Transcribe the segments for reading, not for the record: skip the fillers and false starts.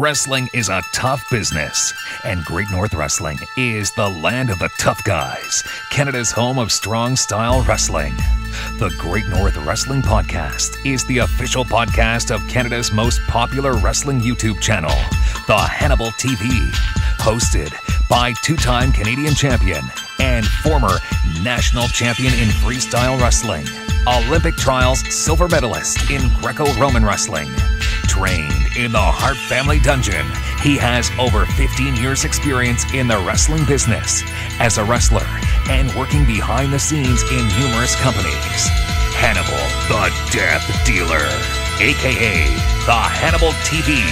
Wrestling is a tough business, and Great North Wrestling is the land of the tough guys, Canada's home of strong style wrestling. The Great North Wrestling Podcast is the official podcast of Canada's most popular wrestling YouTube channel, The Hannibal TV, hosted by two-time Canadian champion and former national champion in freestyle wrestling, Olympic trials silver medalist in Greco-Roman wrestling. Trained in the Hart family dungeon, he has over 15 years experience in the wrestling business as a wrestler and working behind the scenes in numerous companies. Hannibal, the Death Dealer, aka the Hannibal TV,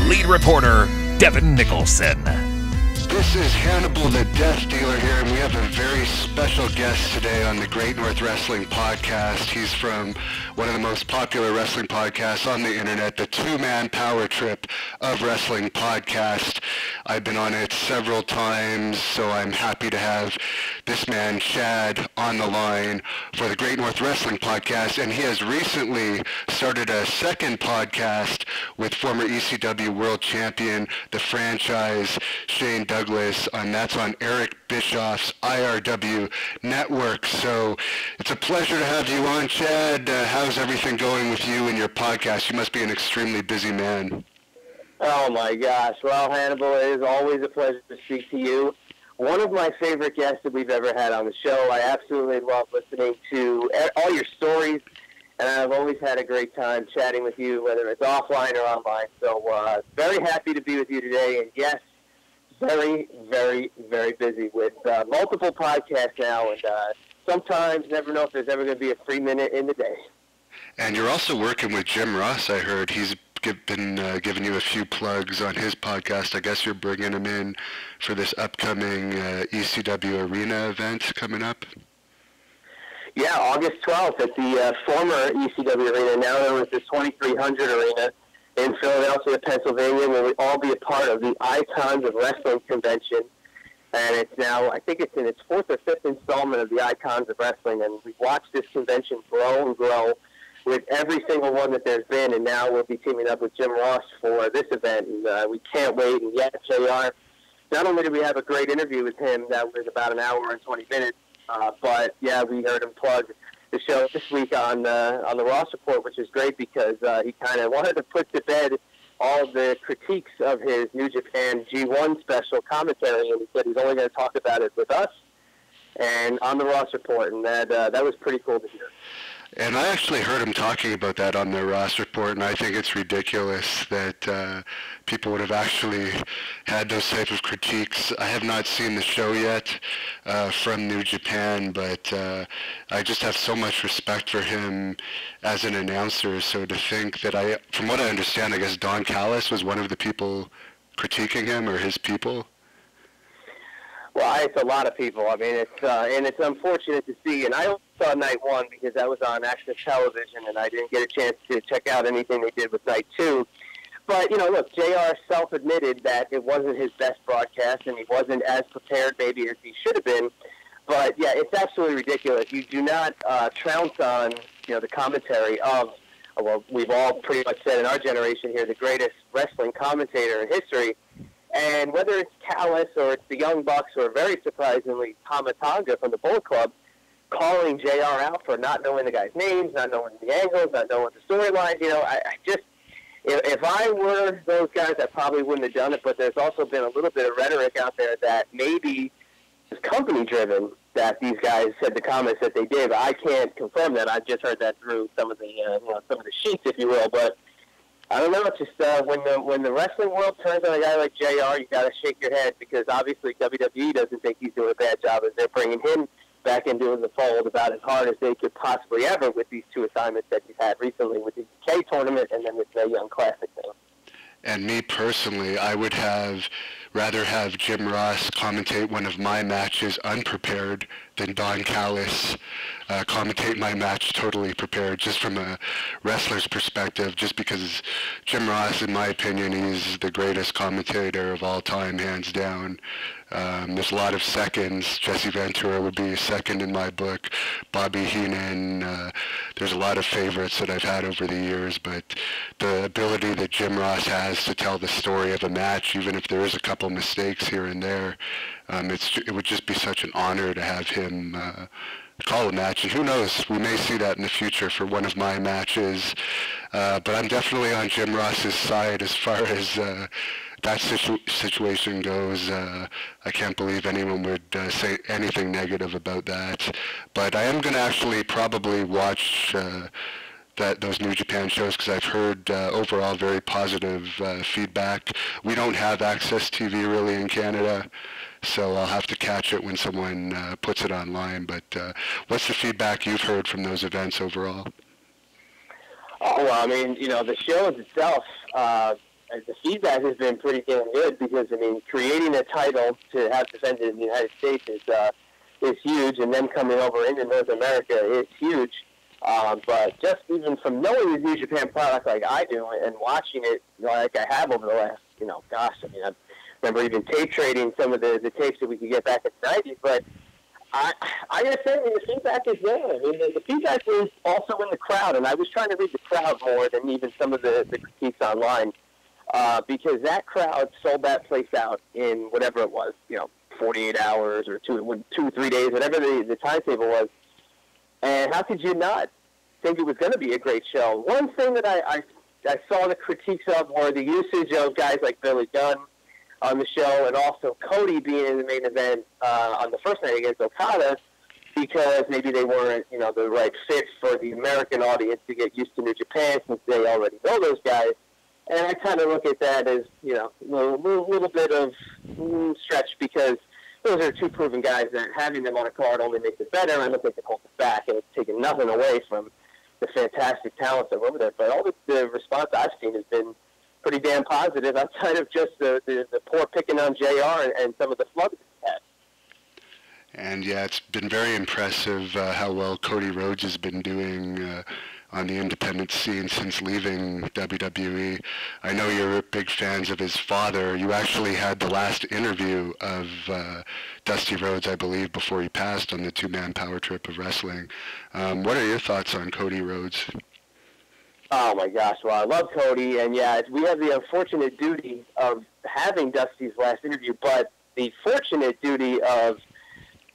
lead reporter Devin Nicholson. This is Hannibal, the Death Dealer here, and we have a very special guest today on the Great North Wrestling Podcast. He's from one of the most popular wrestling podcasts on the internet, the Two-Man Power Trip of Wrestling Podcast. I've been on it several times, so I'm happy to have this man, Chad, on the line for the Great North Wrestling Podcast, and he has recently started a second podcast with former ECW World Champion, the franchise, Shane Douglas, and that's on Eric Bischoff's IRW network. So it's a pleasure to have you on, Chad. How's everything going with you and your podcast? You must be an extremely busy man. Oh my gosh. Well, Hannibal, it is always a pleasure to speak to you. One of my favorite guests that we've ever had on the show. I absolutely love listening to all your stories, and I've always had a great time chatting with you, whether it's offline or online. So very happy to be with you today, and yes, very, very, very busy with multiple podcasts now, and sometimes never know if there's ever going to be a free minute in the day. And you're also working with Jim Ross, I heard. He's been giving you a few plugs on his podcast. I guess you're bringing him in for this upcoming ECW Arena event coming up. Yeah, August 12th at the former ECW Arena, now known as the 2300 Arena in Philadelphia, Pennsylvania, where we all be a part of the Icons of Wrestling Convention. And it's now, I think it's in its fourth or fifth installment of the Icons of Wrestling, and we've watched this convention grow and grow with every single one that there's been, and now we'll be teaming up with Jim Ross for this event, and we can't wait. And yes, JR, not only did we have a great interview with him that was about an hour and 20 minutes, but yeah, we heard him plug the show this week on the Ross Report, which is great because he kind of wanted to put to bed all of the critiques of his New Japan G1 special commentary, and he said he's only going to talk about it with us and on the Ross Report, and that was pretty cool to hear. And I actually heard him talking about that on the Ross Report, and I think it's ridiculous that people would have actually had those type of critiques. I have not seen the show yet from New Japan, but I just have so much respect for him as an announcer. So to think that from what I understand, I guess Don Callis was one of the people critiquing him, or his people. Well, it's a lot of people. I mean, it's unfortunate to see, and I only saw night one because that was on Access Television, and I didn't get a chance to check out anything they did with night two. But, look, JR self-admitted that it wasn't his best broadcast, and he wasn't as prepared maybe as he should have been. But, yeah, it's absolutely ridiculous. You do not trounce on, the commentary of, well, we've all pretty much said in our generation here, the greatest wrestling commentator in history. And whether it's Callis or it's the Young Bucks or very surprisingly Tama Tonga from the Bullet Club calling JR out for not knowing the guys' names, not knowing the angles, not knowing the storylines, if I were those guys, I probably wouldn't have done it, but there's also been a little bit of rhetoric out there that maybe is company-driven that these guys said the comments that they did. I can't confirm that. I've just heard that through some of the sheets, if you will, but I don't know. It's just when the wrestling world turns on a guy like JR, you got to shake your head because obviously WWE doesn't think he's doing a bad job as they're bringing him back into the fold about as hard as they could possibly ever with these two assignments that he's had recently with the UK tournament and then with the Young Classic thing. And me personally, I would rather have Jim Ross commentate one of my matches unprepared than Don Callis commentate my match totally prepared, just from a wrestler's perspective, just because Jim Ross, in my opinion, he's the greatest commentator of all time, hands down. There's a lot of seconds. Jesse Ventura would be second in my book. Bobby Heenan. There's a lot of favorites that I've had over the years, but the ability that Jim Ross has to tell the story of a match, even if there is a couple mistakes here and there, it would just be such an honor to have him call a match. And who knows, we may see that in the future for one of my matches. But I'm definitely on Jim Ross's side as far as that situation goes. I can't believe anyone would say anything negative about that. But I am going to actually probably watch those New Japan shows, because I've heard overall very positive feedback. We don't have Access TV really in Canada, so I'll have to catch it when someone puts it online. But what's the feedback you've heard from those events overall? Oh, well, I mean, the shows itself, the feedback has been pretty damn good, because, I mean, creating a title to have defended in the United States is huge, and then coming over into North America is huge. But just even from knowing the New Japan product like I do and watching it like I have over the last, I remember even tape trading some of the tapes that we could get back in the 90s. But I gotta say, the feedback is there. I mean, the feedback is also in the crowd, and I was trying to read the crowd more than even some of the critiques online, because that crowd sold that place out in whatever it was, 48 hours or 2 or 3 days, whatever the timetable was. And how could you not think it was going to be a great show? One thing that I saw the critiques of were the usage of guys like Billy Gunn on the show, and also Cody being in the main event on the first night against Okada, because maybe they weren't, the right fit for the American audience to get used to New Japan, since they already know those guys. And I kind of look at that as, a little bit of stretch, because those are two proven guys that having them on a card only makes it better. I don't think it holds it back, and it's taken nothing away from the fantastic talents that are over there. But all the response I've seen has been pretty damn positive, outside of just the poor picking on JR and some of the flubs he's had. And yeah, it's been very impressive how well Cody Rhodes has been doing on the independent scene since leaving WWE. I know you're big fans of his father. You actually had the last interview of Dusty Rhodes, I believe, before he passed, on the two-man power trip of wrestling. What are your thoughts on Cody Rhodes? Oh, my gosh. Well, I love Cody, and yeah, we have the unfortunate duty of having Dusty's last interview, but the fortunate duty of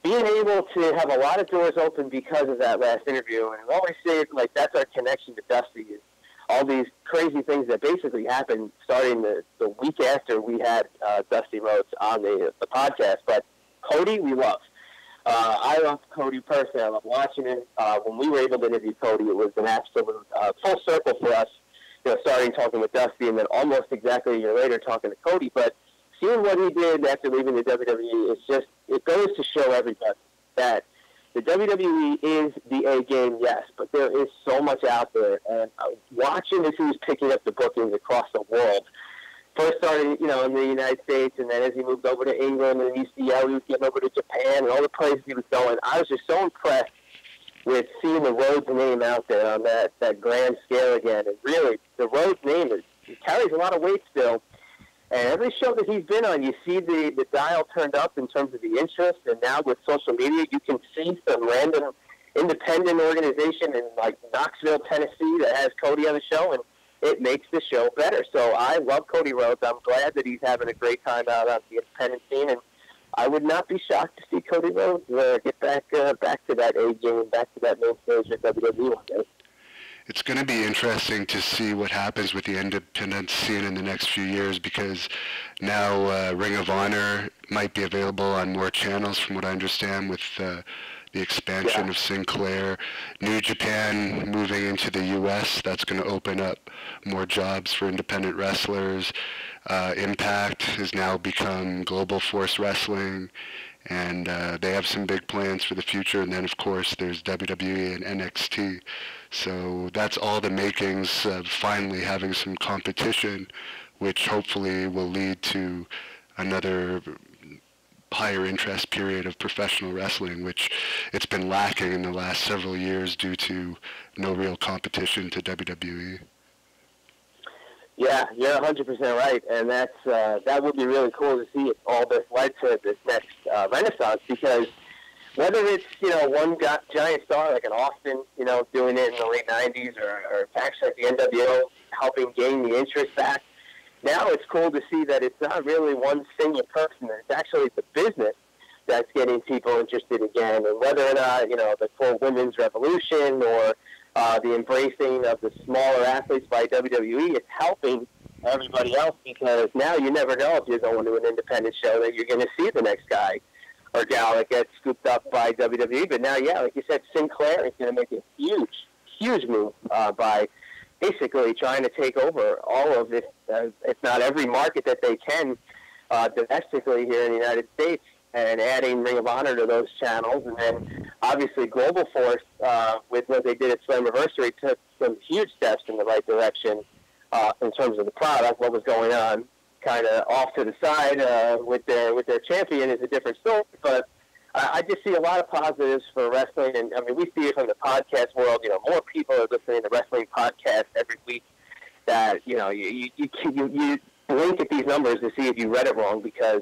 being able to have a lot of doors open because of that last interview. And I always say, that's our connection to Dusty, is all these crazy things that basically happened starting the week after we had Dusty Rhodes on the podcast. But Cody, we love. I love Cody personally. I love watching him. When we were able to interview Cody, it was an absolute full circle for us, starting talking with Dusty, and then almost exactly a year later talking to Cody. But seeing what he did after leaving the WWE, it goes to show everybody that the WWE is the A game, yes, but there is so much out there. And watching as he was picking up the bookings across the world, first started, in the United States, and then as he moved over to England and you see how he was getting over to Japan and all the places he was going, I was just so impressed with seeing the Rhodes name out there on that grand scale again. And really, the Rhodes name it carries a lot of weight still. And every show that he's been on, you see the dial turned up in terms of the interest. And now with social media, you can see some random independent organization in Knoxville, Tennessee that has Cody on the show, and it makes the show better. So I love Cody Rhodes. I'm glad that he's having a great time out on the independent scene, and I would not be shocked to see Cody Rhodes get back to that A game, back to that main stage at WWE one day. It's going to be interesting to see what happens with the independent scene in the next few years, because now Ring of Honor might be available on more channels, from what I understand, with the expansion of Sinclair. New Japan moving into the U.S., that's going to open up more jobs for independent wrestlers. Impact has now become Global Force Wrestling, and they have some big plans for the future. And then, of course, there's WWE and NXT. So that's all the makings of finally having some competition, which hopefully will lead to another higher interest period of professional wrestling, which it's been lacking in the last several years due to no real competition to WWE. Yeah, you're 100% right, and that would be really cool to see if all this led to this next renaissance, because whether it's, one giant star like an Austin, doing it in the late 90s, or actually like the NWO helping gain the interest back, now it's cool to see that it's not really one single person. It's actually the business that's getting people interested again, and whether or not, the full women's revolution or the embracing of the smaller athletes by WWE, it's helping everybody else, because now you never know if you're going to an independent show that you're going to see the next guy or gal that gets scooped up by WWE. But now, yeah, like you said, Sinclair is going to make a huge move by basically trying to take over all of this, if not every market that they can domestically here in the United States, and adding Ring of Honor to those channels. And then, obviously, Global Force, with what they did at Slammiversary, took some huge steps in the right direction in terms of the product. What was going on kind of off to the side with their champion is a different story. But I just see a lot of positives for wrestling. And, I mean, we see it from the podcast world. More people are listening to wrestling podcasts every week that, you blink at these numbers to see if you read it wrong, because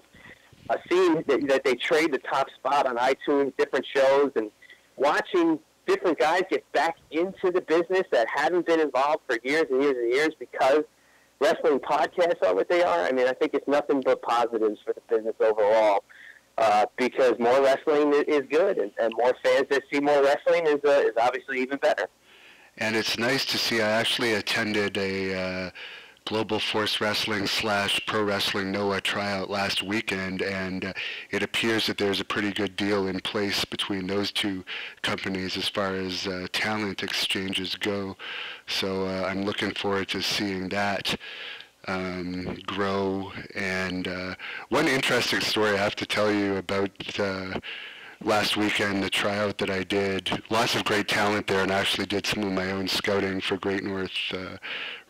seeing that they trade the top spot on iTunes, different shows, and watching different guys get back into the business that hadn't been involved for years and years and years because wrestling podcasts are what they are. I mean, I think it's nothing but positives for the business overall, because more wrestling is good, and more fans that see more wrestling is obviously even better. And it's nice to see. I actually attended a Global Force Wrestling / Pro Wrestling NOAH tryout last weekend, and it appears that there's a pretty good deal in place between those two companies as far as talent exchanges go. So I'm looking forward to seeing that grow. And one interesting story I have to tell you about last weekend, the tryout that I did. Lots of great talent there, and I actually did some of my own scouting for Great North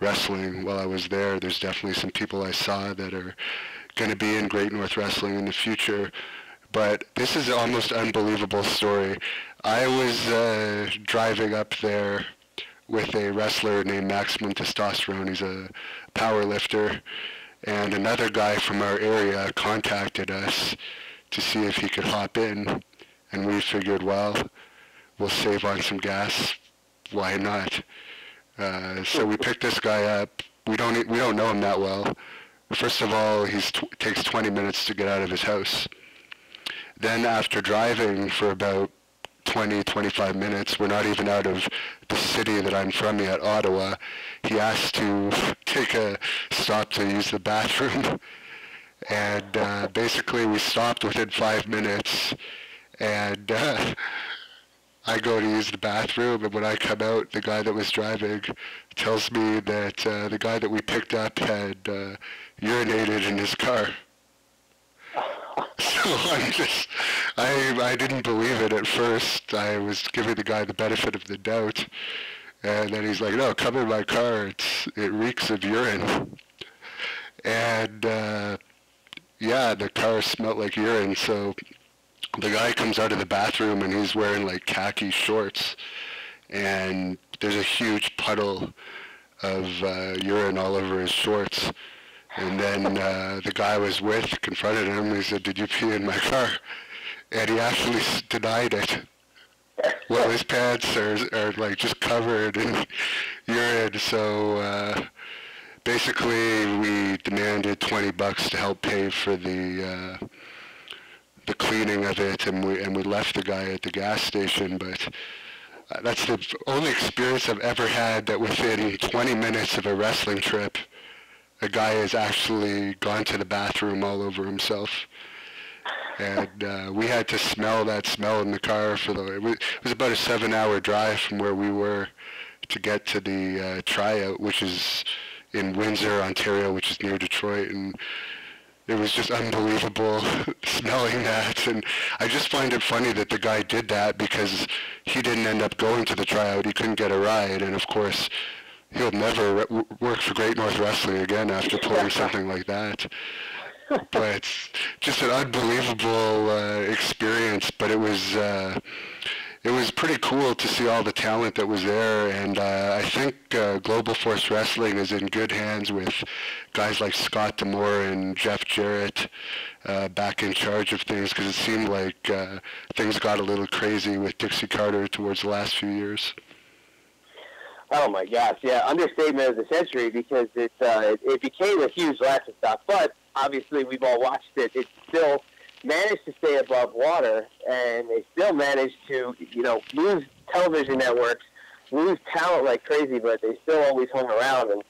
Wrestling while I was there. There's definitely some people I saw that are going to be in Great North Wrestling in the future. But this is an almost unbelievable story. I was driving up there with a wrestler named Maximum Testosterone. He's a power lifter, and another guy from our area contacted us to see if he could hop in. And we figured, well, we'll save on some gas. Why not? So we picked this guy up. We don't know him that well. First of all, he takes 20 minutes to get out of his house. Then after driving for about 20-25 minutes, we're not even out of the city that I'm from yet, Ottawa, he asked to take a stop to use the bathroom. And basically we stopped within 5 minutes. And I go to use the bathroom, and when I come out, the guy that was driving tells me that the guy that we picked up had urinated in his car. So I didn't believe it at first. I was giving the guy the benefit of the doubt. And then he's like, no, come in my car. It reeks of urine. And, yeah, the car smelled like urine, so the guy comes out of the bathroom and he's wearing like khaki shorts, and there's a huge puddle of urine all over his shorts. And then the guy I was with confronted him. He said, "Did you pee in my car?" And he actually denied it. Well, his pants are like just covered in urine. So basically, we demanded $20 to help pay for the cleaning of it, and we left the guy at the gas station. But that's the only experience I've ever had that within 20 minutes of a wrestling trip, a guy has actually gone to the bathroom all over himself. And we had to smell that smell in the car it was about a 7-hour drive from where we were to get to the tryout, which is in Windsor, Ontario, which is near Detroit. And it was just unbelievable smelling that. And I just find it funny that the guy did that because he didn't end up going to the tryout. He couldn't get a ride. And of course, he'll never work for Great North Wrestling again after pulling something like that. but just an unbelievable experience. But it was pretty cool to see all the talent that was there, and I think Global Force Wrestling is in good hands with guys like Scott D'Amore and Jeff Jarrett back in charge of things, because it seemed like things got a little crazy with Dixie Carter towards the last few years. Oh my gosh, yeah, understatement of the century, because it became a huge laughing stock. But obviously, we've all watched it. It still managed to stay above water, and they still managed to, lose television networks, lose talent like crazy, but they still always hung around. And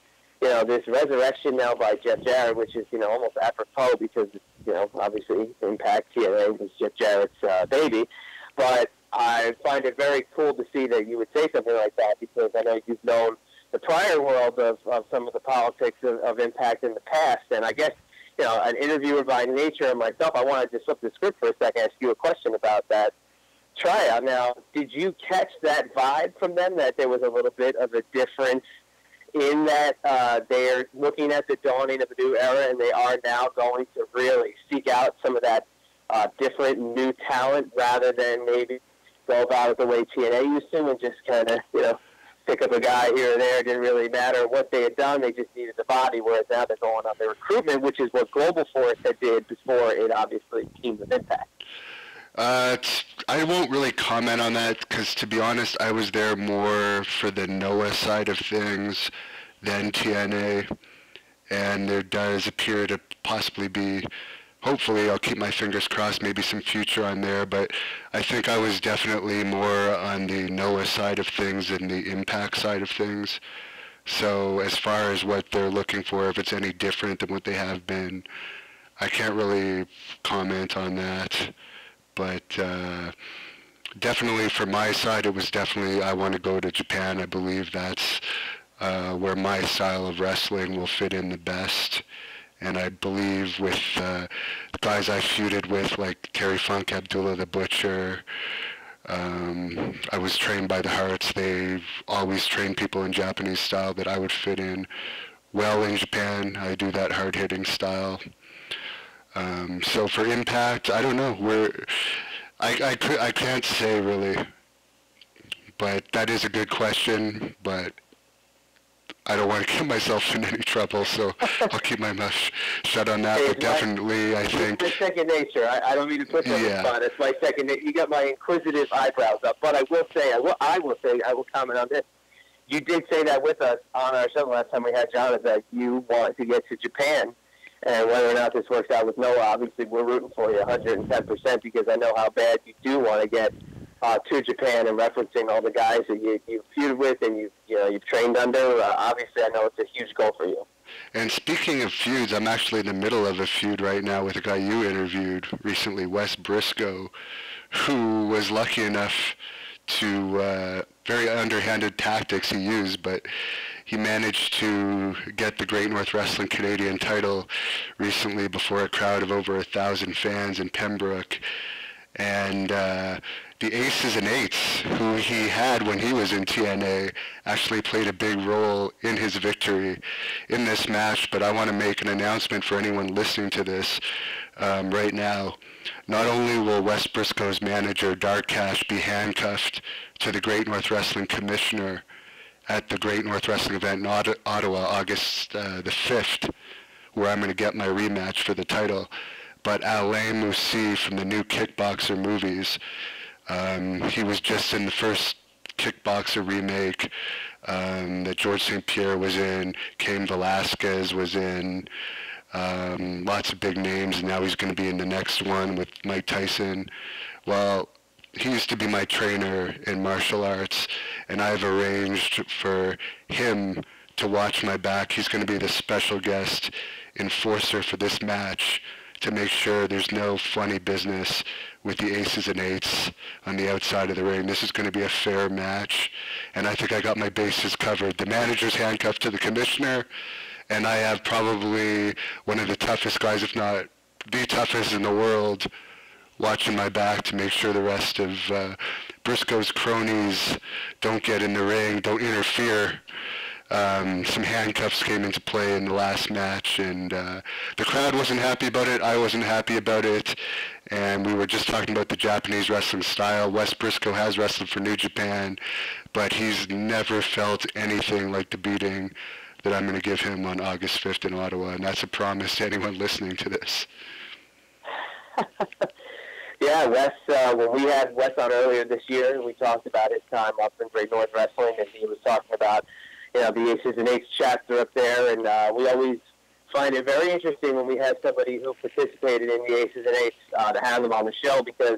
this resurrection now by Jeff Jarrett, which is almost apropos because obviously Impact TNA was Jeff Jarrett's baby, but I find it very cool to see that you would say something like that, because I know you've known the prior world of some of the politics of Impact in the past. And I guess, an interviewer by nature and myself, I wanted to flip the script for a second, ask you a question about that tryout. Now, did you catch that vibe from them, that there was a little bit of a difference in that they're looking at the dawning of a new era, and they are now going to really seek out some of that different new talent, rather than maybe go about it the way TNA used to and just kind of, pick up a guy here or there? It didn't really matter what they had done. They just needed the body, whereas now they're going on their recruitment, which is what Global Force had did before it obviously teamed with Impact. I won't really comment on that, because to be honest, I was there more for the Noah side of things than TNA, and there does appear to possibly be, hopefully, I'll keep my fingers crossed, maybe some future on there, but I think I was definitely more on the Noah side of things than the Impact side of things. So as far as what they're looking for, if it's any different than what they have been, I can't really comment on that. But definitely for my side, it was definitely, I want to go to Japan. I believe that's where my style of wrestling will fit in the best. And I believe with the guys I feuded with, like Terry Funk, Abdullah the Butcher, I was trained by the Hearts. They've always trained people in Japanese style that I would fit in well in Japan. I do that hard-hitting style. So for Impact, I don't know. I can't say really, but that is a good question, but I don't want to get myself in any trouble, so I'll keep my mouth shut on that. But definitely, I think it's my second nature. I don't mean to put you on the spot. It's my second nature. You got my inquisitive eyebrows up. But I will say, I will comment on this. You did say that with us on our show last time we had John, is that you want to get to Japan. And whether or not this works out with Noah, obviously we're rooting for you 110%, because I know how bad you do want to get to Japan, and referencing all the guys that you've feuded with and you've trained under. Obviously, I know it's a huge goal for you. And speaking of feuds, I'm actually in the middle of a feud right now with a guy you interviewed recently, Wes Brisco, who was lucky enough to, very underhanded tactics he used, but he managed to get the Great North Wrestling Canadian title recently before a crowd of over 1,000 fans in Pembroke. And the Aces and Eights, who he had when he was in TNA, actually played a big role in his victory in this match. But I want to make an announcement for anyone listening to this right now. Not only will Wes Brisco's manager, Dark Cash, be handcuffed to the Great North Wrestling Commissioner at the Great North Wrestling event in Ottawa, August the 5th, where I'm going to get my rematch for the title, but Alain Moussi from the new Kickboxer movies, he was just in the first Kickboxer remake that George St. Pierre was in, Cain Velasquez was in, lots of big names, and now he's going to be in the next one with Mike Tyson. Well, he used to be my trainer in martial arts, and I've arranged for him to watch my back. He's going to be the special guest enforcer for this match to make sure there's no funny business with the Aces and Eights on the outside of the ring. This is going to be a fair match, and I think I got my bases covered. The manager's handcuffed to the commissioner, and I have probably one of the toughest guys, if not the toughest in the world, watching my back to make sure the rest of Brisco's cronies don't get in the ring, don't interfere. Some handcuffs came into play in the last match, and the crowd wasn't happy about it. I wasn't happy about it. And we were just talking about the Japanese wrestling style. Wes Brisco has wrestled for New Japan, but he's never felt anything like the beating that I'm going to give him on August 5th in Ottawa, and that's a promise to anyone listening to this. Yeah, Wes, when we had Wes on earlier this year, we talked about his time up in Great North Wrestling, and he was talking about, the Aces and Eights chapter up there, and we always find it very interesting when we have somebody who participated in the Aces and Eights to have them on the show, because,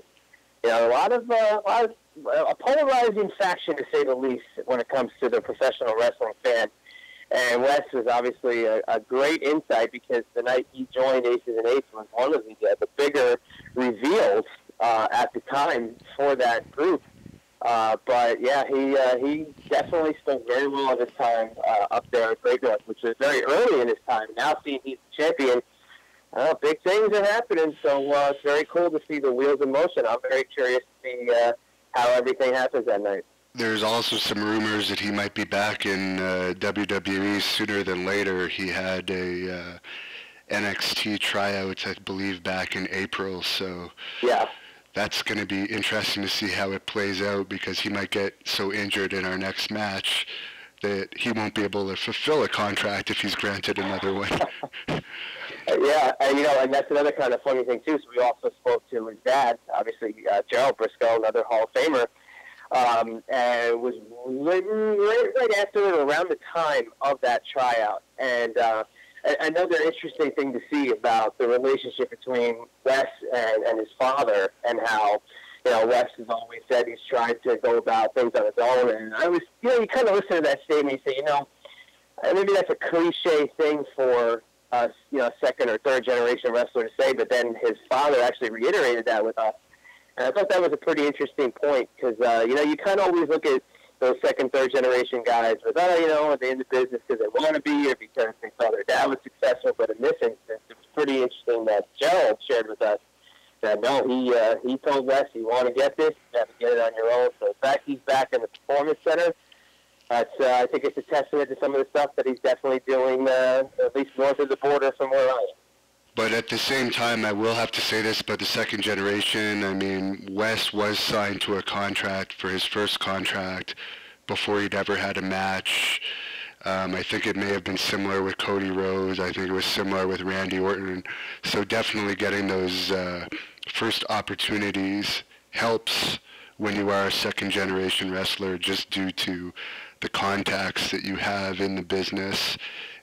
a lot of a polarizing faction, to say the least, when it comes to the professional wrestling fan. And Wes was obviously a great insight, because the night he joined Aces and Eights was one of the bigger reveals at the time for that group. But yeah, he definitely spoke very well of his time up there at Great North, which was very early in his time. Now seeing he's the champion, big things are happening. So it's very cool to see the wheels in motion. I'm very curious to see how everything happens that night. There's also some rumors that he might be back in WWE sooner than later. He had a NXT tryouts, I believe, back in April. So yeah, that's going to be interesting to see how it plays out, because he might get so injured in our next match that he won't be able to fulfill a contract if he's granted another one. Yeah, and that's another kind of funny thing too. So we also spoke to his dad, obviously Gerald Brisco, another Hall of Famer. And it was right after it, around the time of that tryout. And another interesting thing to see about the relationship between Wes and his father, and how, Wes has always said he's tried to go about things on his own. And I was, you kind of listen to that statement, you say, maybe that's a cliche thing for a, second or third generation wrestler to say, but then his father actually reiterated that with us. And I thought that was a pretty interesting point, because, you kind of always look at those second, third generation guys with, are they in the business because they want to be, or because they saw their dad was successful. But in this instance, it was pretty interesting that Gerald shared with us that, no, he told Wes, you want to get this, you have to get it on your own. So the fact he's back in the Performance Center, that's, I think it's a testament to some of the stuff that he's definitely doing, at least north of the border from where I am. But at the same time, I will have to say this about the second generation. I mean, Wes was signed to a contract for his first contract before he'd ever had a match. I think it may have been similar with Cody Rhodes. I think it was similar with Randy Orton. So definitely getting those first opportunities helps when you are a second generation wrestler, just due to the contacts that you have in the business,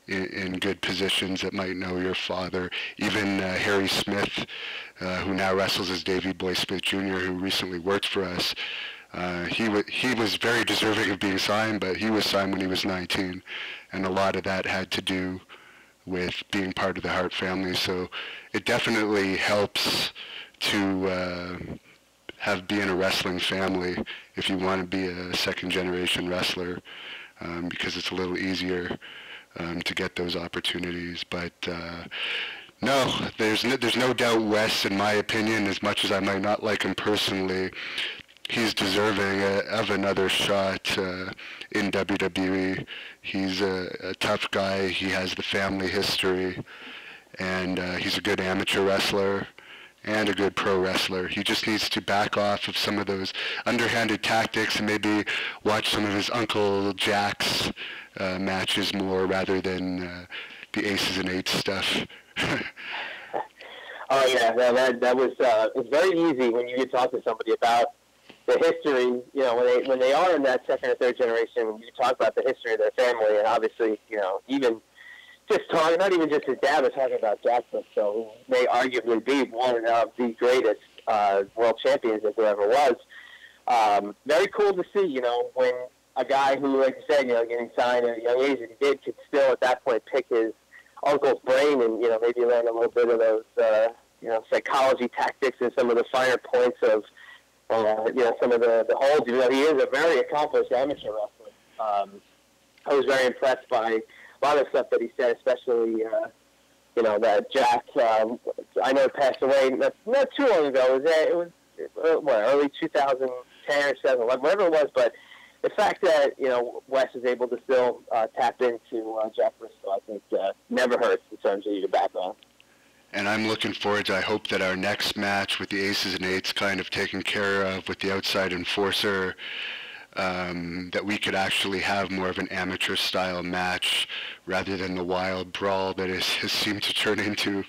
in good positions that might know your father. Even Harry Smith, who now wrestles as Davey Boy Smith Jr., who recently worked for us, he was very deserving of being signed, but he was signed when he was 19, and a lot of that had to do with being part of the Hart family. So it definitely helps to be in a wrestling family if you want to be a second generation wrestler, because it's a little easier to get those opportunities. But no, there's no doubt Wes, in my opinion, as much as I might not like him personally, he's deserving of another shot in WWE. He's a tough guy. He has the family history, and he's a good amateur wrestler and a good pro wrestler. He just needs to back off of some of those underhanded tactics and maybe watch some of his Uncle Jack's matches more, rather than the Aces and Eights stuff. Oh yeah, that was it's very easy when you talk to somebody about the history. When they are in that second or third generation, when you talk about the history of their family, and obviously, even just talking, not even just his dad, but talking about Jack Brisco, who may arguably be one of the greatest world champions that there ever was. Very cool to see, when a guy who, like you said, getting signed at a young age, that he did, could still at that point pick his uncle's brain and, maybe learn a little bit of those, psychology tactics and some of the finer points of, some of the holds. He is a very accomplished amateur wrestler. I was very impressed by a lot of stuff that he said, especially, that Jack, I know passed away not too long ago. It was early 2010 or 2011, whatever it was, but the fact that, Wes is able to still tap into Jeff Brisco, I think never hurts in terms of your background. And I'm looking forward to, I hope that our next match with the Aces and Eights kind of taken care of with the outside enforcer, that we could actually have more of an amateur-style match rather than the wild brawl that has seemed to turn into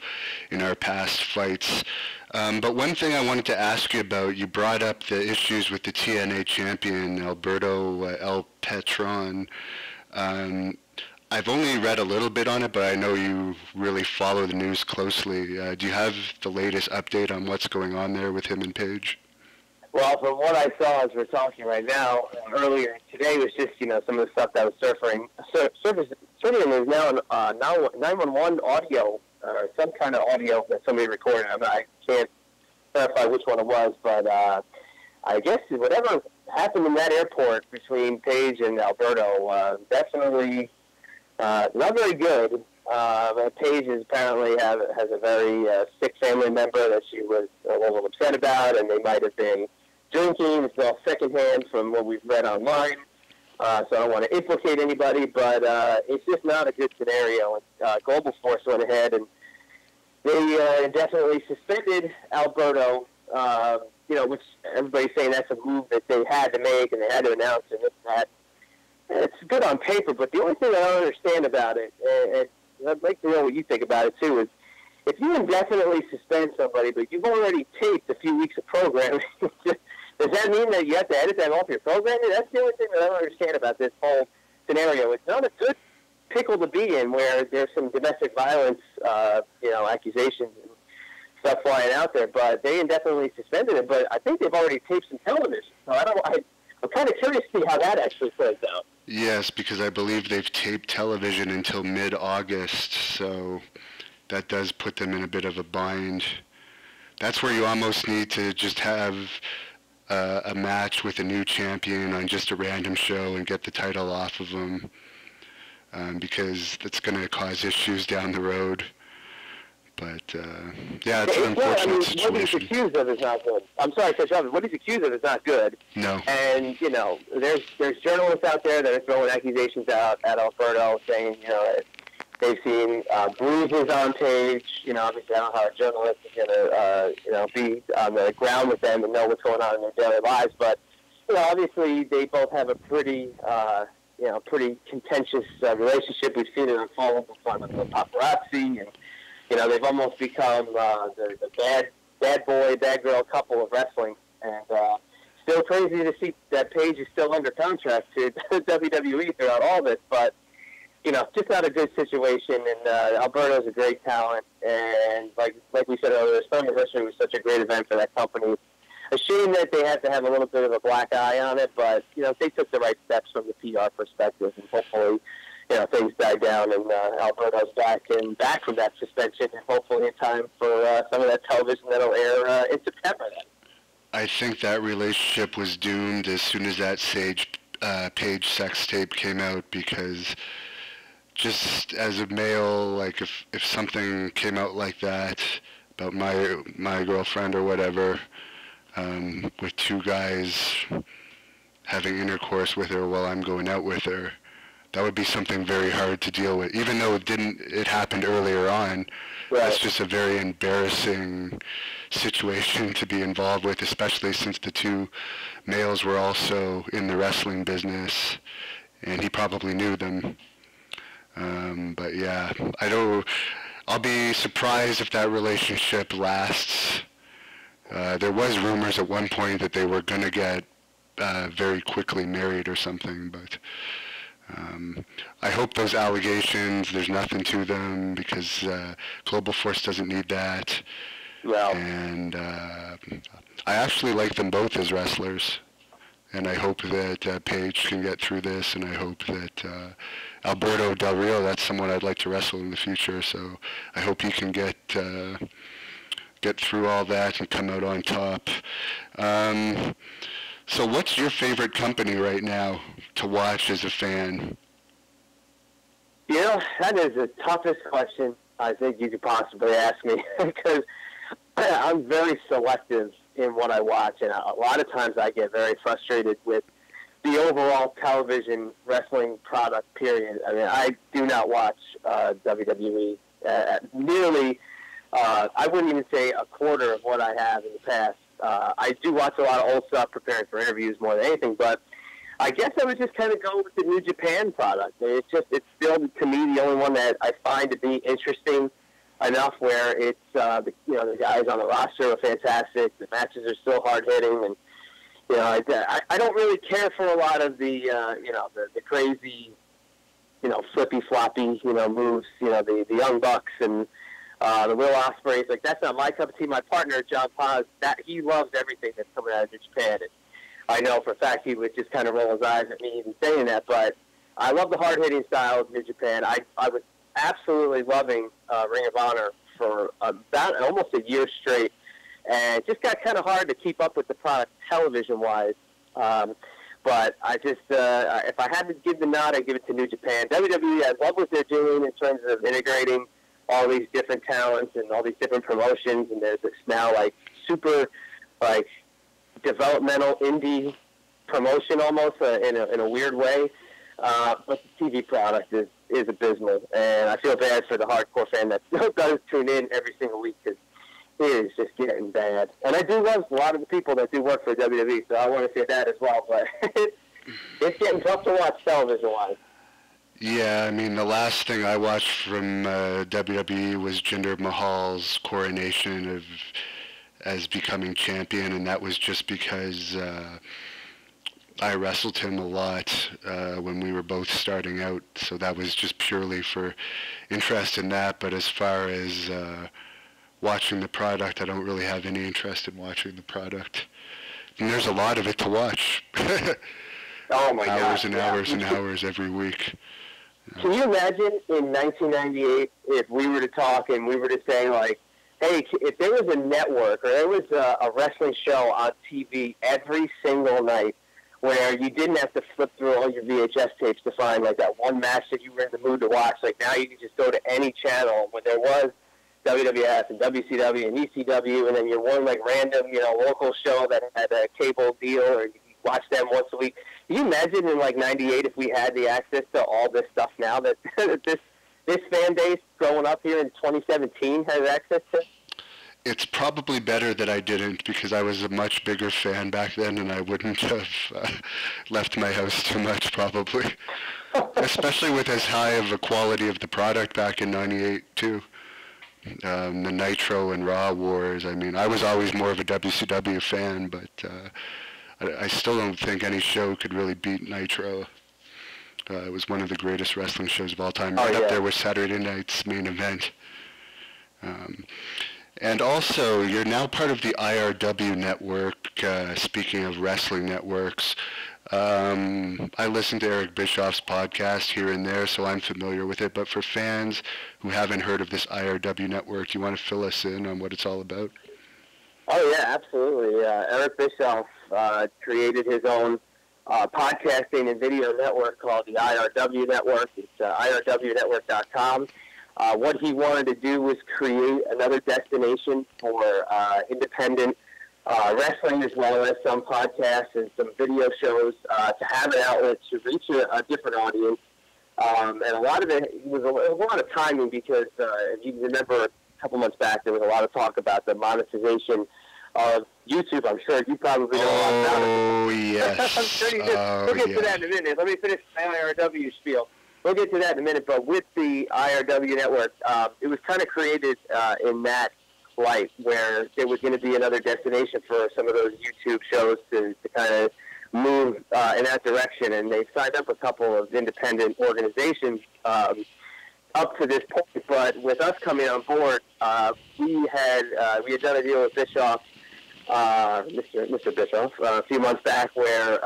in our past fights. But one thing I wanted to ask you about, you brought up the issues with the TNA champion, Alberto El Patron. I've only read a little bit on it, but I know you really follow the news closely. Do you have the latest update on what's going on there with him and Paige? Well, from what I saw as we're talking right now, earlier today was just, some of the stuff that was surfacing. There's now 911 audio, or some kind of audio that somebody recorded. I can't clarify which one it was, but I guess whatever happened in that airport between Paige and Alberto, definitely not very good. Paige apparently has a very sick family member that she was a little upset about, and they might have been drinking. It's all secondhand from what we've read online, so I don't want to implicate anybody, but it's just not a good scenario. Global Force went ahead and they definitely suspended Alberto, which everybody's saying that's a move that they had to make and they had to announce, and it's good on paper, but the only thing I don't understand about it, and I'd like to know what you think about it too, is if you indefinitely suspend somebody, but you've already taped a few weeks of programming, does that mean that you have to edit that off your programming? That's the only thing that I don't understand about this whole scenario. It's not a good pickle to be in where there's some domestic violence, accusations and stuff flying out there, but they indefinitely suspended it, but I think they've already taped some television. So I'm kind of curious to see how that actually plays out. Yes, because I believe they've taped television until mid-August, so that does put them in a bit of a bind. That's where you almost need to just have a match with a new champion on just a random show and get the title off of them, because that's going to cause issues down the road. But, it's an unfortunate situation. What he's accused of is not good. I'm sorry, what he's accused of is not good. No. And, there's journalists out there that are throwing accusations out at Alberto saying, they've seen bruises on Paige. Obviously I don't know how a journalist is going to, be on the ground with them and know what's going on in their daily lives. But, obviously they both have a pretty contentious relationship. We've seen it unfold in front of the paparazzi, and they've almost become the bad boy, bad girl couple of wrestling. And still crazy to see that Paige is still under contract to WWE throughout all this. But, just not a good situation. And Alberto's a great talent. And like we said earlier, Slammiversary was such a great event for that company. A shame that they had to have a little bit of a black eye on it. But, they took the right steps from the PR perspective. And hopefully, things die down and Alberto's back from that suspension, and hopefully in time for some of that television that'll air in September then. I think that relationship was doomed as soon as that Paige sex tape came out, because just as a male, like if something came out like that about my girlfriend or whatever, with two guys having intercourse with her while I'm going out with her, that would be something very hard to deal with. Even though it happened earlier on, right. That's just a very embarrassing situation to be involved with, especially since the two males were also in the wrestling business, and he probably knew them. But yeah, I'll be surprised if that relationship lasts. There was rumors at one point that they were going to get very quickly married or something, but I hope those allegations, there's nothing to them, because Global Force doesn't need that. Well, and I actually like them both as wrestlers, and I hope that Paige can get through this, and I hope that Alberto Del Rio, that's someone I'd like to wrestle in the future, so I hope he can get through all that and come out on top. So what's your favorite company right now to watch as a fan? That is the toughest question I think you could possibly ask me, because I'm very selective in what I watch, and a lot of times I get very frustrated with the overall television wrestling product, period. I mean, I do not watch WWE nearly, I wouldn't even say a quarter of what I have in the past. I do watch a lot of old stuff preparing for interviews more than anything, but I guess I would just kind of go with the New Japan product. It's still, to me, the only one that I find to be interesting enough where it's, the guys on the roster are fantastic. The matches are still hard-hitting, and, I don't really care for a lot of the crazy, flippy-floppy, moves, the Young Bucks and the Will Ospreys. Like, that's not my cup of tea. My partner, John Paz, he loves everything that's coming out of New Japan. And I know for a fact he would just kind of roll his eyes at me even saying that, but I love the hard-hitting style of New Japan. I was absolutely loving Ring of Honor for about almost a year straight, and it just got kind of hard to keep up with the product television-wise. But I just, if I had to give the nod, I'd give it to New Japan. WWE, I love what they're doing in terms of integrating all these different talents and all these different promotions, and there's this now, super, developmental indie promotion almost in a weird way. But the TV product is abysmal, and I feel bad for the hardcore fan that still does tune in every single week because it is just getting bad. And I do love a lot of the people that do work for WWE, so I want to say that as well, but it's getting tough to watch television-wise. Yeah, I mean, the last thing I watched from WWE was Jinder Mahal's coronation as becoming champion, and that was just because I wrestled him a lot when we were both starting out, so that was just purely for interest in that. But as far as watching the product, I don't really have any interest in watching the product. And there's a lot of it to watch. Oh my God! Hours and hours and hours every week. Can you imagine in 1998 if we were to talk and we were to say, hey, if there was a network or there was a wrestling show on TV every single night where you didn't have to flip through all your VHS tapes to find that one match that you were in the mood to watch. Now you can just go to any channel when there was WWF and WCW and ECW, and then your one random local show that had a cable deal, or you watch them once a week. Can you imagine in 98 if we had the access to all this stuff now that this fan base growing up here in 2017 has access to? It's probably better that I didn't, because I was a much bigger fan back then, and I wouldn't have left my house too much, probably. Especially with as high of a quality of the product back in 98, too. The Nitro and Raw wars. I mean, I was always more of a WCW fan, but I still don't think any show could really beat Nitro. It was one of the greatest wrestling shows of all time, right up there with Saturday Night's Main Event. And also, you're now part of the IRW network, speaking of wrestling networks. I listen to Eric Bischoff's podcast here and there, so I'm familiar with it. But for fans who haven't heard of this IRW network, do you want to fill us in on what it's all about? Oh, yeah, absolutely. Eric Bischoff created his own podcasting and video network called the IRW Network. It's irwnetwork.com. What he wanted to do was create another destination for independent wrestling, as well as some podcasts and some video shows, to have an outlet to reach a different audience. And a lot of it was a lot of timing, because if you remember a couple months back, there was a lot of talk about the monetization of YouTube. I'm sure you probably know a lot about it. Oh, yes. I'm sure you do. We'll get to that in a minute. Let me finish my IRW spiel. We'll get to that in a minute. But with the IRW network, it was kind of created in that light, where there was going to be another destination for some of those YouTube shows to kind of move in that direction. And they've signed up a couple of independent organizations up to this point. But with us coming on board, we had done a deal with Bischoff, Mr. Bischoff, a few months back, where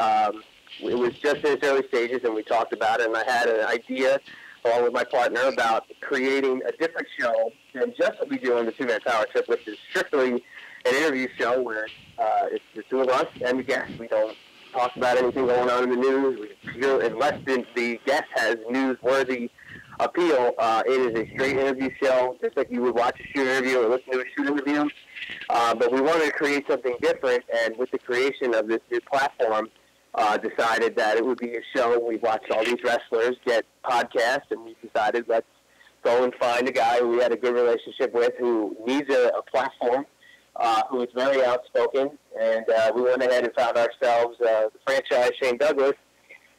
it was just in its early stages, and we talked about it, and I had an idea, along with my partner, about creating a different show than just what we do on the Two-Man Power Trip, which is strictly an interview show where it's the two of us and the guests. We don't talk about anything going on in the news. Unless the guest has newsworthy appeal, it is a straight interview show, just like you would watch a shoot interview or listen to a shoot interview. But we wanted to create something different, and with the creation of this new platform, decided that it would be a show. We watched all these wrestlers get podcasts, and we decided let's go and find a guy who we had a good relationship with, who needs a platform, who is very outspoken, and we went ahead and found ourselves the franchise Shane Douglas,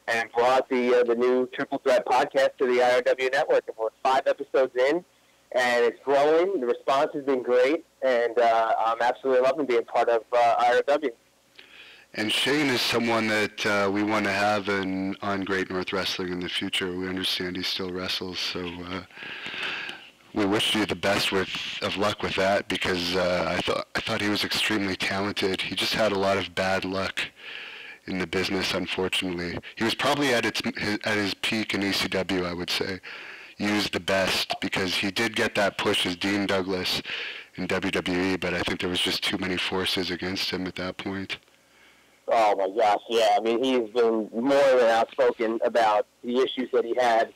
and brought the new Triple Threat podcast to the IRW network. And we're 5 episodes in, and it's growing. The response has been great, and I'm absolutely loving being part of IRW. And Shane is someone that we want to have on Great North Wrestling in the future. We understand he still wrestles, so we wish you the best of luck with that, because I thought he was extremely talented. He just had a lot of bad luck in the business, unfortunately. He was probably at his peak in ECW, I would say. Used the best, because he did get that push as Dean Douglas in WWE, but I think there was just too many forces against him at that point. Oh my gosh, yeah. I mean, he's been more than outspoken about the issues that he had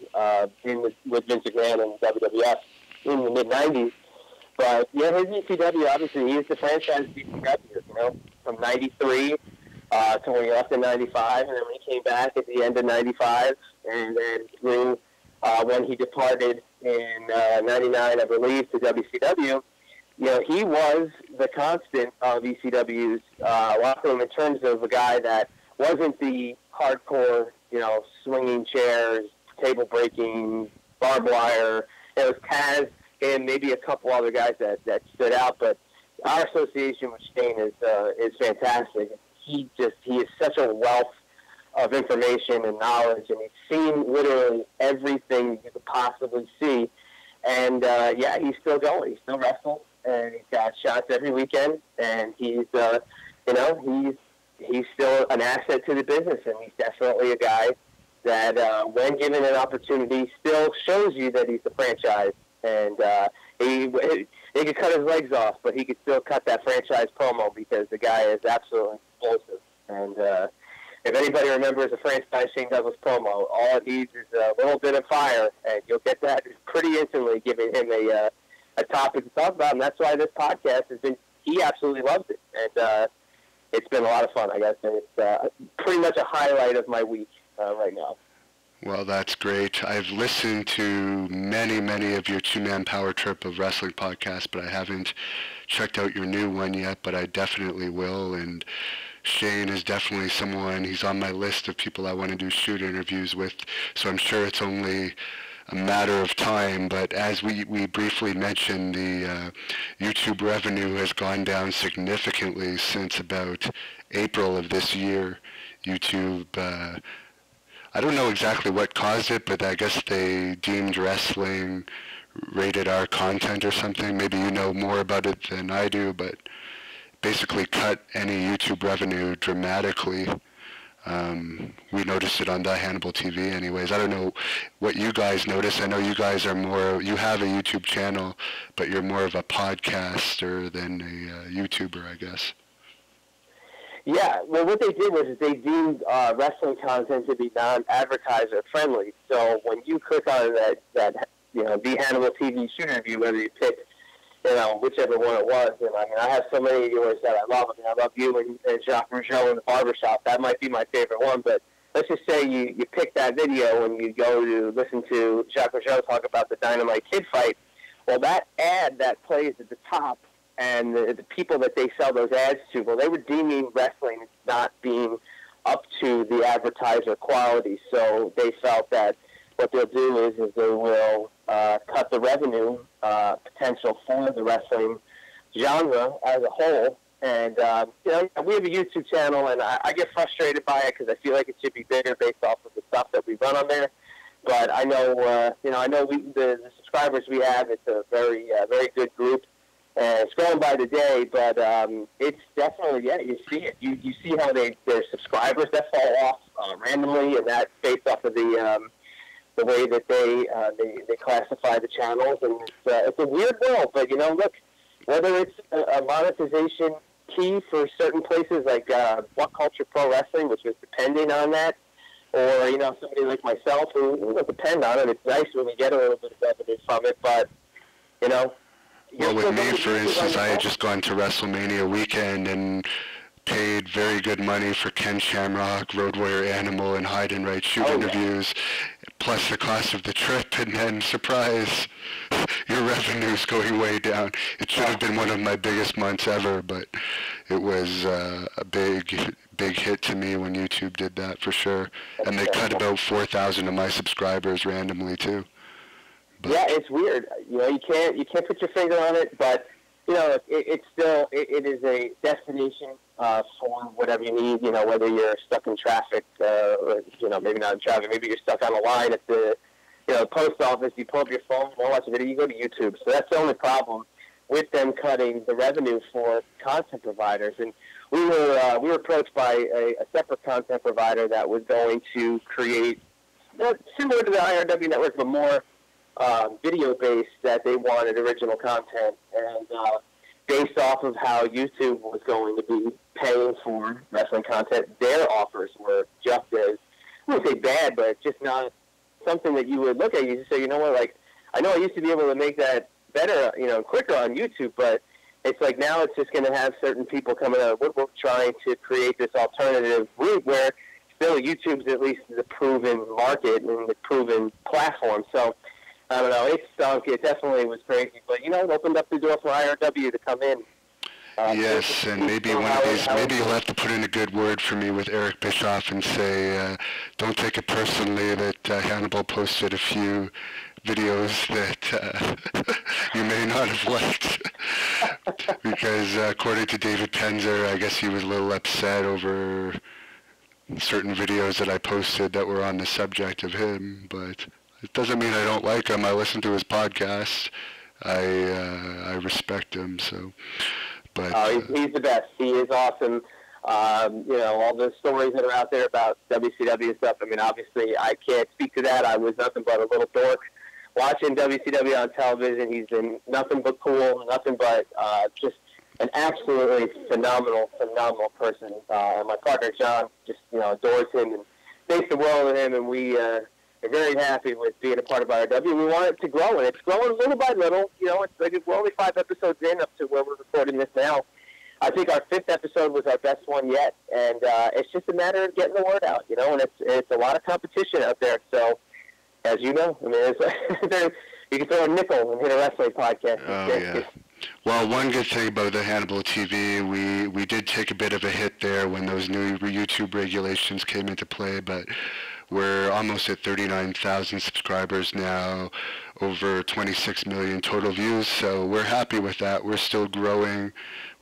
with Vince McMahon and WWF in the mid-'90s. But yeah, his ECW, obviously, he was the franchise ECW, from '93 to when he left in '95, and then when he came back at the end of '95, and then through when he departed in '99, I believe, to WCW. He was the constant of ECW's locker room in terms of a guy that wasn't the hardcore, swinging chairs, table breaking, barbed wire. It was Taz and maybe a couple other guys that stood out. But our association with Shane is fantastic. He is such a wealth of information and knowledge, and he's seen literally everything you could possibly see. And he's still going. He still wrestles. And he's got shots every weekend, and he's still an asset to the business, and he's definitely a guy that, when given an opportunity, still shows you that he's the franchise. And he could cut his legs off, but he could still cut that franchise promo, because the guy is absolutely explosive. And if anybody remembers a franchise Shane Douglas promo, all it needs is a little bit of fire, and you'll get that pretty instantly, giving him a topic to talk about, and that's why this podcast he absolutely loves it, and it's been a lot of fun, I guess, and it's pretty much a highlight of my week right now. Well, that's great. I've listened to many of your two-man power trip of wrestling podcasts, but I haven't checked out your new one yet, but I definitely will, and Shane is definitely someone, he's on my list of people I want to do shoot interviews with, so I'm sure it's only a matter of time. But as we briefly mentioned, the YouTube revenue has gone down significantly since about April of this year. YouTube, I don't know exactly what caused it, but I guess they deemed wrestling rated R content or something. Maybe you know more about it than I do, but basically cut any YouTube revenue dramatically. We noticed it on the Hannibal TV anyways. I don't know what you guys notice. I know you guys are you have a YouTube channel, but you're more of a podcaster than a YouTuber, I guess. Yeah, well, what they did was they deemed wrestling content to be non-advertiser friendly. So when you click on that the Hannibal TV shoot interview, whether you pick whichever one it was. And I mean, I have so many of yours that I love. I mean, I love you and Jacques Rougeau in the barbershop. That might be my favorite one. But let's just say you pick that video and you go to listen to Jacques Rougeau talk about the Dynamite Kid fight. Well, that ad that plays at the top and the people that they sell those ads to, well, they were deeming wrestling not being up to the advertiser quality. So they felt that what they'll do is they will cut the revenue potential for the wrestling genre as a whole. And, we have a YouTube channel, and I get frustrated by it because I feel like it should be bigger based off of the stuff that we run on there. But I know, the subscribers we have, it's a very good group. And it's growing by the day, but it's definitely, you see it. You see how there's subscribers that fall off randomly, and that's based off of the way that they classify the channels, and it's a weird world. But look, whether it's a monetization key for certain places like What Culture Pro Wrestling, which was depending on that, or somebody like myself who will depend on it. It's nice when we get a little bit of revenue from it, but Well, with me, for instance, I had just gone to WrestleMania weekend, and paid very good money for Ken Shamrock, Road Warrior Animal, and Hide and Write shoot interviews, plus the cost of the trip, and then, surprise, your revenue's going way down. It should have been one of my biggest months ever, but it was a big hit to me when YouTube did that, for sure. And they cut about 4,000 of my subscribers randomly, too. But yeah, it's weird. You know, you can't put your finger on it, but you know, it's still it is a destination for whatever you need. You know, whether you're stuck in traffic, or you know, maybe not in traffic, maybe you're stuck on a line at the post office. You pull up your phone, you want to watch a video, you go to YouTube. So that's the only problem with them cutting the revenue for content providers. And we were approached by a separate content provider that was going to create similar to the IRW network, but more video-based, that they wanted original content, and based off of how YouTube was going to be paying for wrestling content, their offers were just as, I wouldn't say bad, but just not something that you would look at. You just say, you know what, like, I know I used to be able to make that better, quicker on YouTube, but it's like now it's just going to have certain people coming out of the woodwork trying to create this alternative route where still YouTube's at least the proven market and the proven platform. So I don't know. It stunk. It definitely was crazy. But, it opened up the door for IRW to come in. Yes, and maybe one of these, maybe you'll have to put in a good word for me with Eric Bischoff and say, don't take it personally that Hannibal posted a few videos that you may not have liked. Because according to David Penzer, I guess he was a little upset over certain videos that I posted that were on the subject of him, but it doesn't mean I don't like him. I listen to his podcast. I respect him. So, but he's the best. He is awesome. All the stories that are out there about WCW and stuff. I mean, obviously, I can't speak to that. I was nothing but a little dork watching WCW on television. He's been nothing but cool, nothing but just an absolutely phenomenal person. And my partner John just adores him and thinks the world of him, and we. We're very happy with being a part of IRW. We want it to grow, and it's growing little by little. It's like we're only 5 episodes in up to where we're recording this now. I think our 5th episode was our best one yet, and it's just a matter of getting the word out, and it's a lot of competition out there. So, as you know, I mean, you can throw a nickel and hit a wrestling podcast. Oh, yeah. Well, one good thing about the Hannibal TV, we did take a bit of a hit there when those new YouTube regulations came into play, but we're almost at 39,000 subscribers now, over 26 million total views, so we're happy with that. We're still growing.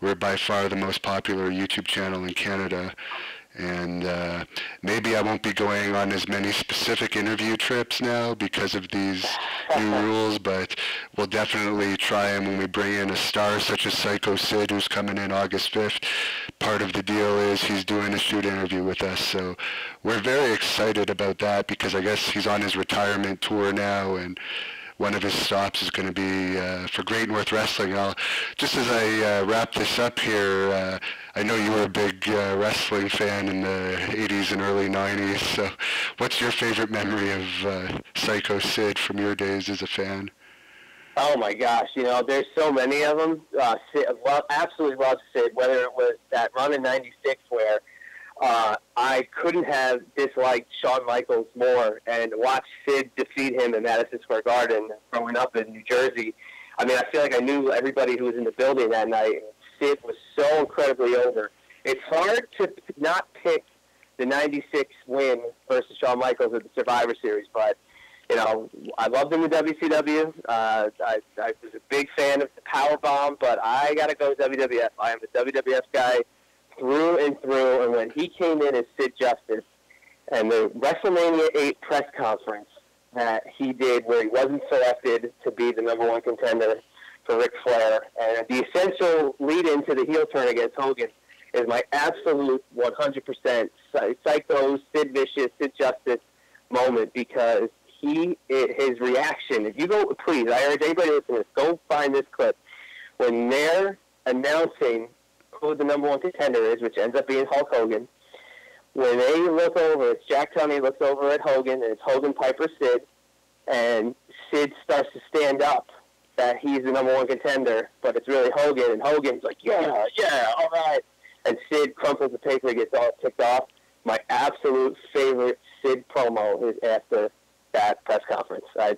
We're by far the most popular YouTube channel in Canada, and maybe I won't be going on as many specific interview trips now because of these new rules, but we'll definitely try them when we bring in a star such as Psycho Sid, who's coming in August 5th. Part of the deal is he's doing a shoot interview with us, so we're very excited about that because I guess he's on his retirement tour now, and one of his stops is going to be for Great North Wrestling. Just as I wrap this up here, I know you were a big wrestling fan in the 80s and early 90s, so what's your favorite memory of Psycho Sid from your days as a fan? Oh, my gosh. There's so many of them. Absolutely love Sid, whether it was that run in 96 where I couldn't have disliked Shawn Michaels more and watch Sid defeat him in Madison Square Garden growing up in New Jersey. I mean, I feel like I knew everybody who was in the building that night. Sid was so incredibly over. It's hard to not pick the 96 win versus Shawn Michaels at the Survivor Series, but, I loved him in WCW. I was a big fan of the Powerbomb, but I got to go WWF. I am the WWF guy through and through, and when he came in as Sid Justice and the WrestleMania 8 press conference that he did where he wasn't selected to be the #1 contender for Ric Flair, and the essential lead-in to the heel turn against Hogan is my absolute 100% Psycho, Sid Vicious, Sid Justice moment, because his reaction, if you go, please, I urge anybody listening, go find this clip, when they're announcing who the #1 contender is, which ends up being Hulk Hogan. When they look over, it's Jack Tunney looks over at Hogan, and it's Hogan, Piper, Sid, and Sid starts to stand up that he's the #1 contender, but it's really Hogan, and Hogan's like, yeah, all right. and Sid crumples the paper and gets all ticked off. My absolute favorite Sid promo is after that press conference. I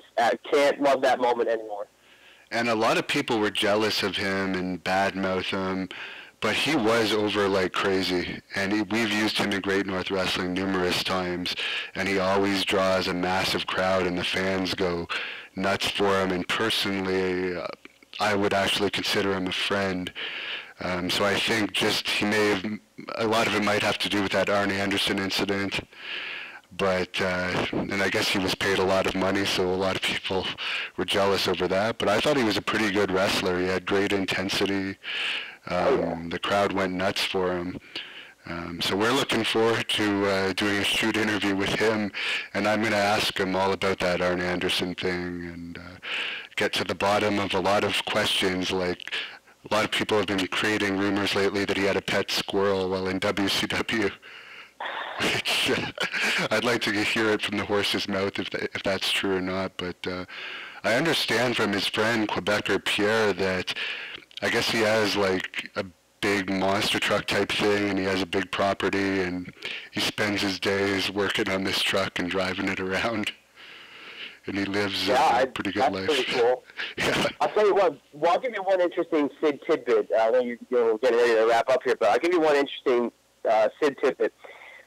can't love that moment anymore. And a lot of people were jealous of him and badmouth him, but he was over like crazy. And we've used him in Great North Wrestling numerous times, and he always draws a massive crowd, and the fans go nuts for him. And personally, I would actually consider him a friend. So I think just a lot of it might have to do with that Arn Anderson incident. But, and I guess he was paid a lot of money, so a lot of people were jealous over that. But I thought he was a pretty good wrestler. He had great intensity. The crowd went nuts for him. So we're looking forward to doing a shoot interview with him, and I'm going to ask him all about that Arn Anderson thing and get to the bottom of a lot of questions. Like, a lot of people have been creating rumors lately that he had a pet squirrel while in WCW. Which I'd like to hear it from the horse's mouth if that's true or not. But I understand from his friend Quebecer Pierre that I guess he has like a big monster truck type thing, and he has a big property, and he spends his days working on this truck and driving it around. And he lives a pretty good life. That's pretty cool. Yeah. I'll tell you what. Well, I'll give you one interesting Sid tidbit. I know you're getting ready to wrap up here, but I'll give you one interesting Sid tidbit.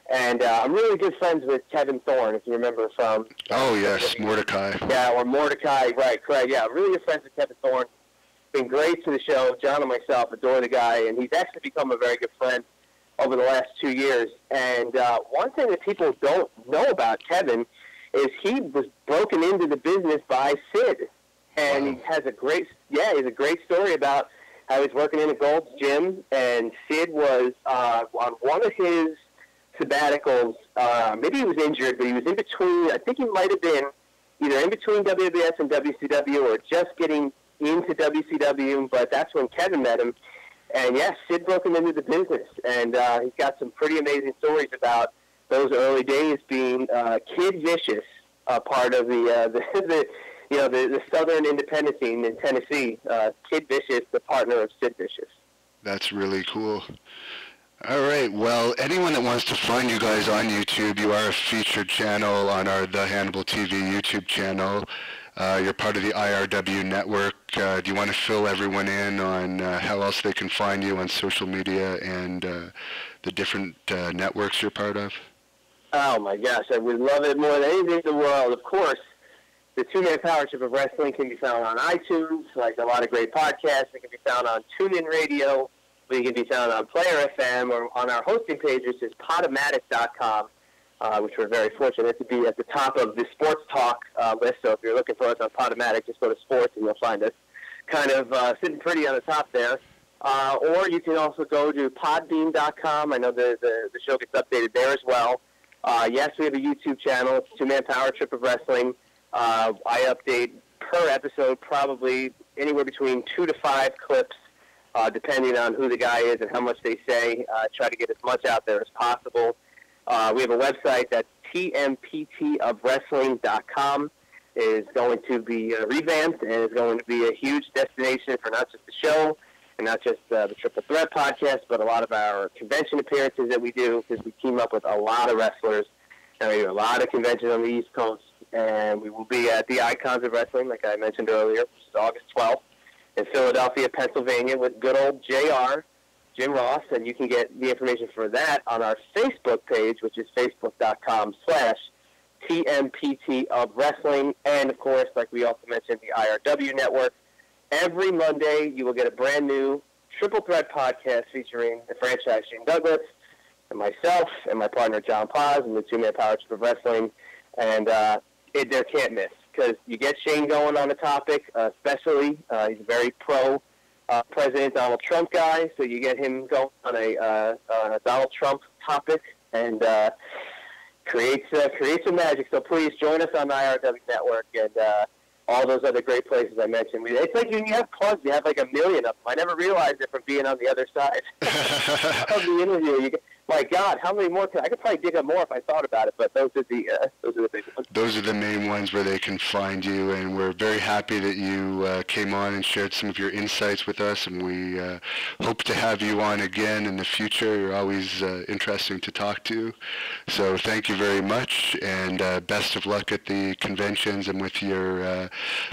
And I'm really good friends with Kevin Thorne, if you remember from... Oh, yes, Mordecai. Yeah, or Mordecai, right, correct. Yeah, I'm really good friends with Kevin Thorne. Been great to the show. John and myself adore the guy, and he's actually become a very good friend over the last 2 years. And one thing that people don't know about Kevin is he was broken into the business by Sid. And He has a great story about how he's working in a Gold's Gym, and Sid was on one of his sabbaticals. Maybe he was injured, but he was in between. I think he might have been either in between WWS and WCW or just getting into WCW, but that's when Kevin met him. And yes, Sid broke him into the business, and he's got some pretty amazing stories about those early days being Kid Vicious, part of the Southern independent scene in Tennessee. Kid Vicious, the partner of Sid Vicious. That's really cool. All right. Well, anyone that wants to find you guys on YouTube, you are a featured channel on the Hannibal TV YouTube channel. You're part of the IRW network. Do you want to fill everyone in on how else they can find you on social media and the different networks you're part of? Oh, my gosh. I would love it more than anything in the world. Of course, the two-man power trip of wrestling can be found on iTunes, like a lot of great podcasts. It can be found on TuneIn Radio. We can be found on Player FM or on our hosting page, which is Podomatic.com, which we're very fortunate to be at the top of the Sports Talk list. So if you're looking for us on Podomatic, just go to Sports and you'll find us kind of sitting pretty on the top there. Or you can also go to Podbean.com. I know the show gets updated there as well. Yes, we have a YouTube channel. It's Two-Man Power Trip of Wrestling. I update per episode probably anywhere between 2 to 5 clips, depending on who the guy is and how much they say. Try to get as much out there as possible. We have a website that's tmptofwrestling.com. Is going to be revamped and is going to be a huge destination for not just the show and not just the Triple Threat podcast, but a lot of our convention appearances that we do, because we team up with a lot of wrestlers. And we do a lot of conventions on the East Coast, and we will be at the Icons of Wrestling, like I mentioned earlier, which is August 12th. In Philadelphia, Pennsylvania, with good old JR, Jim Ross, and you can get the information for that on our Facebook page, which is facebook.com/TMPT of Wrestling, and of course, like we also mentioned, the IRW Network. Every Monday, you will get a brand new Triple Threat podcast featuring the franchise Shane Douglas, and myself, and my partner John Paz, and the Two-Man Power Trip of Wrestling, and there can't miss. Because you get Shane going on the topic, especially. He's a very pro-President Donald Trump guy, so you get him going on a Donald Trump topic and create some magic. So please join us on the IRW Network and all those other great places I mentioned. It's like you have plugs. You have like 1 million of them. I never realized it from being on the other side of the interview. my God, how many more? I could probably dig up more if I thought about it, but those are the big ones. Those are the main ones where they can find you, and we're very happy that you came on and shared some of your insights with us, and we hope to have you on again in the future. You're always interesting to talk to. So thank you very much, and best of luck at the conventions and with your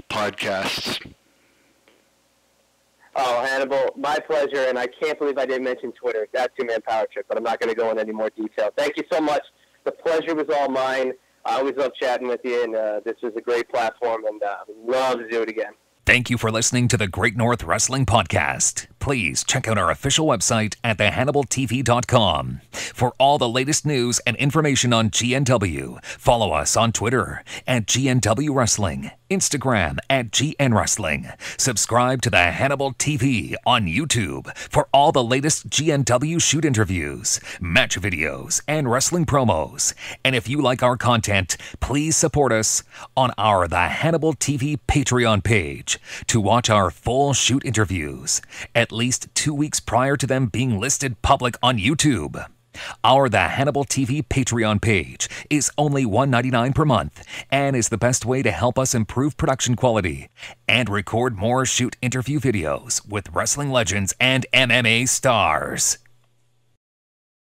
podcasts. Oh, Hannibal, my pleasure, and I can't believe I didn't mention Twitter. That two-man power trip, but I'm not going to go into any more detail. Thank you so much. The pleasure was all mine. I always love chatting with you, and this was a great platform, and I would love to do it again. Thank you for listening to the Great North Wrestling Podcast. Please check out our official website at thehannibaltv.com. For all the latest news and information on GNW, follow us on Twitter at GNW Wrestling, Instagram at GN Wrestling. Subscribe to the Hannibal TV on YouTube for all the latest GNW shoot interviews, match videos, and wrestling promos. And if you like our content, please support us on our The Hannibal TV Patreon page to watch our full shoot interviews, at least 2 weeks prior to them being listed public on YouTube. Our The Hannibal TV Patreon page is only $1.99 per month and is the best way to help us improve production quality and record more shoot interview videos with wrestling legends and MMA stars.